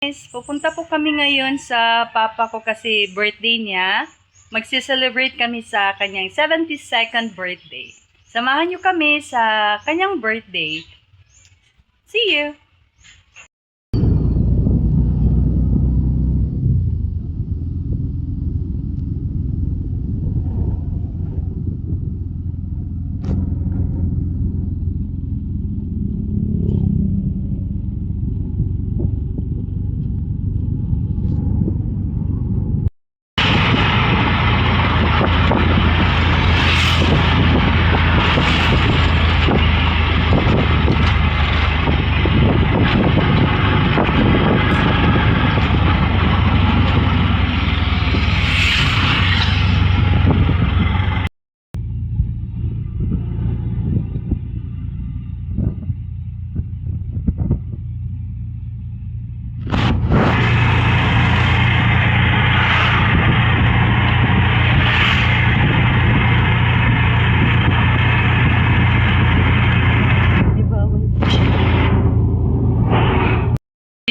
Guys, pupunta po kami ngayon sa papa ko kasi birthday niya. Magsi-celebrate kami sa kanyang 72nd birthday. Samahan niyo kami sa kanyang birthday. See you!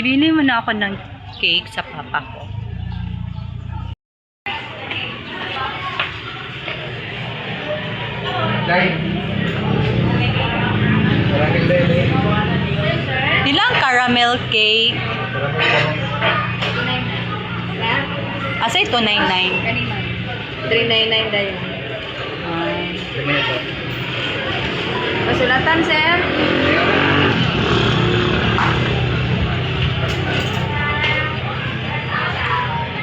Bibili mo na ako ng cake sa papa ko. Ilang caramel cake? Asa ito? 99? 399 dahil. Pasulatan, sir.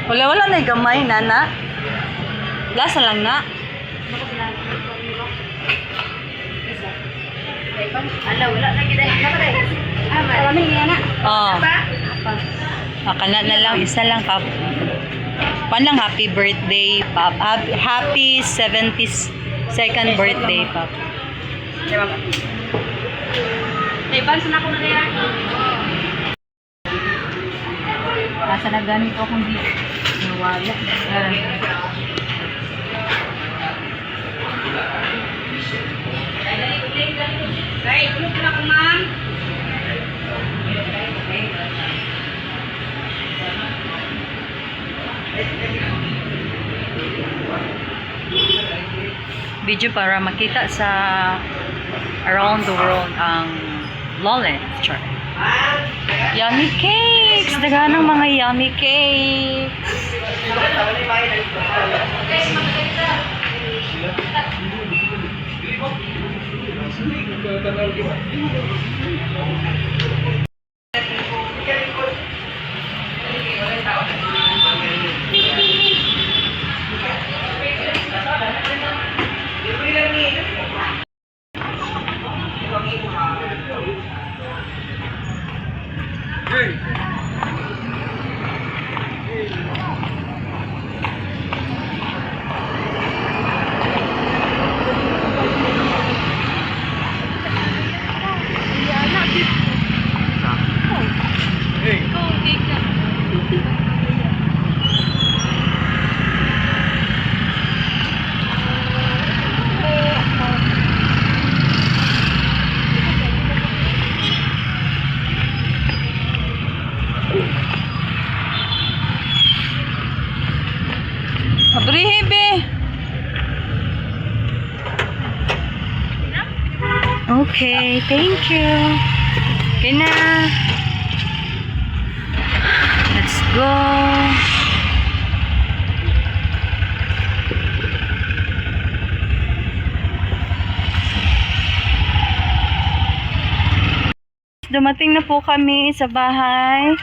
Wala na gamay, nana. Lasa lang na. Ala, wala lagi dahil. Marami nga na. Oh. Akala na lang, isa lang, pap. Panang happy birthday, pap. Happy 72nd birthday, pap. Bansa na ako na yan. Asa na ganito akong di nawala. Guys, tulog na ako, ma'am. Video para makita sa around the world ang Lawless. Char. Yummy cakes! Daganang mga yummy cakes! Abrihebe! Okay, thank you. Okay na. Let's go. Dumating na po kami sa bahay.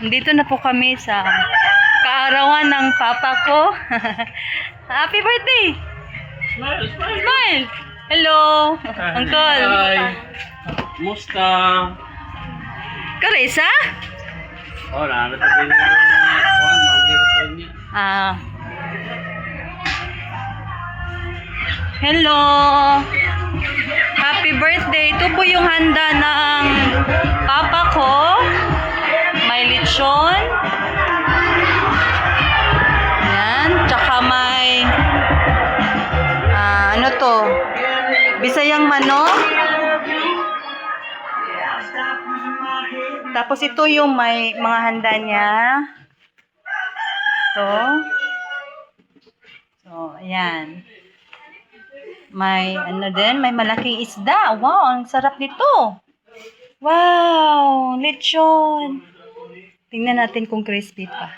Dito na po kami sa kaarawan ng papa ko. Happy birthday! Smile, smile. Smile! Hello, Uncle. Hi. Musta? Karisa? Oh, nakakatabi na yung niya. Hello. Happy birthday. Ito po yung handa ng papa ko. May lechon. Yan. Tsaka may ano to? Bisayang manok. Tapos ito yung may mga handa niya. Ito. So, ayan. May ano din, may malaking isda. Wow, ang sarap nito. Wow, lechon. Tingnan natin kung crispy pa.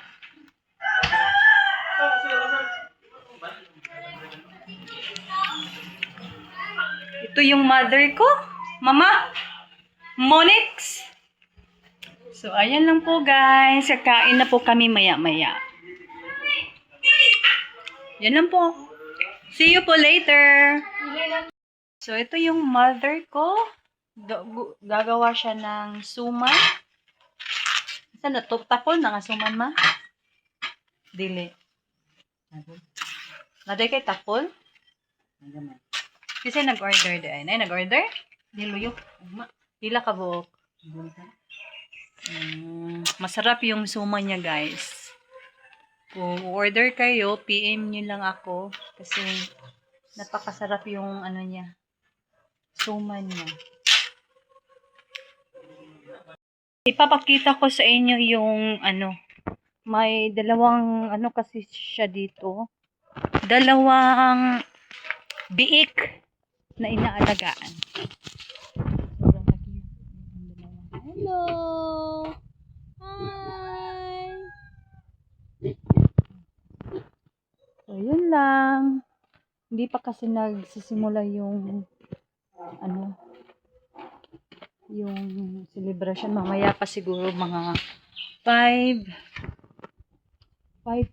Ito yung mother ko. Mama. Monix. So, ayan lang po guys. Kakain na po kami maya-maya. Yan lang po. See you po later. So, ito yung mother ko. Gagawa siya ng suman. Saan na? Tapol na nga suman ma? Dili. Naday kay tapol? Kasi nag-order di ay. Nag-order? Diluyok. Hila ka buok. Masarap yung suman niya guys. Kung order kayo, PM nyo lang ako. Kasi napakasarap yung ano niya. Suman niya. Ipapakita ko sa inyo yung ano. May dalawang ano kasi siya dito. Dalawang biik na inaalagaan. Sobrang laki na ang dalawa. Hello! Hi! So, yun lang. Hindi pa kasi nagsisimula yung ano, yung celebration. Mamaya pa siguro mga 5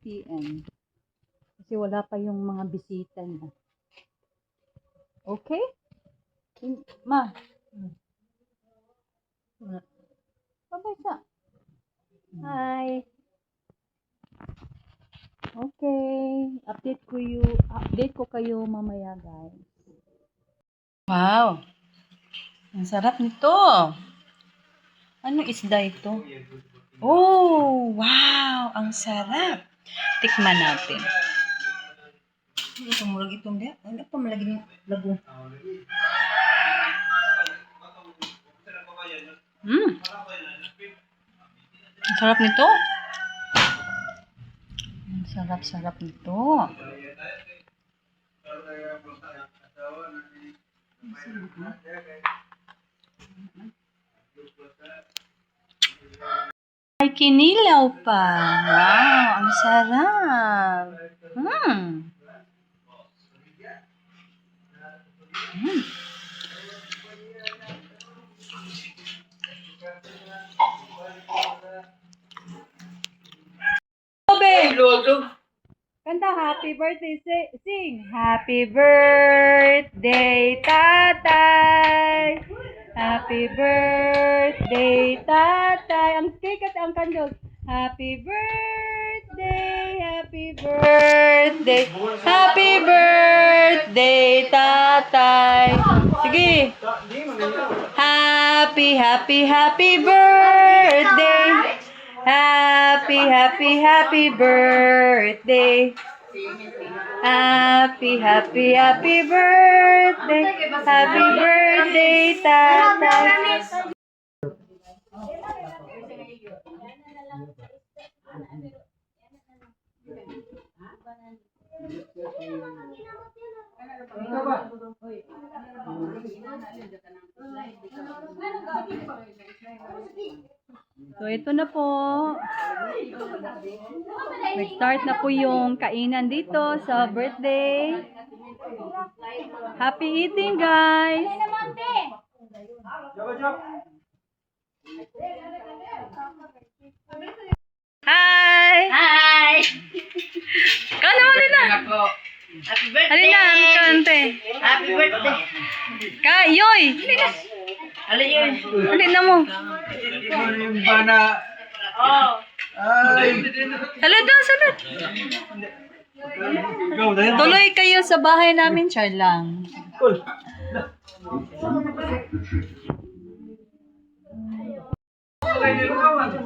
p.m. Kasi wala pa yung mga bisita niya. Okay? Ma. Bye-bye sa. Hi. Okay. Update ko kayo mamaya, guys. Wow. Ang sarap nito. Anong isda ito? Oh, wow. Ang sarap. Tikman natin. Ito murag itong dia. Ano pa malagi ng lago? Ang sarap nito. Ang sarap-sarap nito. Ay, kinilaw pa. Wow, ang sarap. Kanta happy birthday, sing. Happy birthday, tatay. Happy birthday, tatay. Ang cake at ang candles. Happy birthday, happy birthday. Happy birthday, tatay. Sige. Happy birthday. Happy birthday. Happy birthday. Happy birthday, tatay. So, ito na po. Nag-start na po yung kainan dito sa birthday. Happy eating, guys! Hi! Hi! Kano mo din na? Happy birthday! Halina, kante. Happy birthday! Yoy! Halina. Alin yun? Halina mo. Yung bana. Oh! Ay! Salud daw, salud. Go, dahil. Tuloy kayo sa bahay namin, char lang. Cool.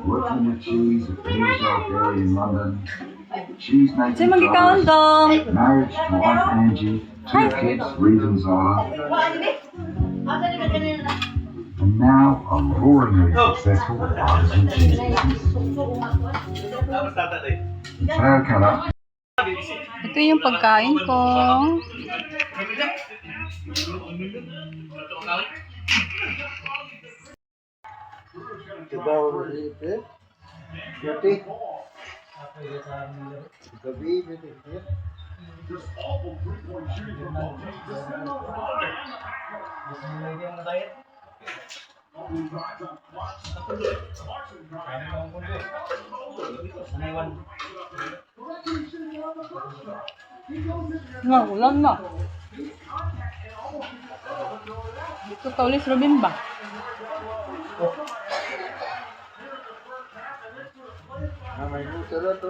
Working with cheese at Pearsall Dairy in London. Cheese making Say magkikaon jars. dong. Marriage to wife Angie. 2 kids, reasons are. And now alluringly successful artisan cheese business. Saya kana Ito yung pagkain ko. Dibaw dito. Yati. Gabi dito. Nga, ulam na. Ito kaulis Robin ba? Namay mo sila to.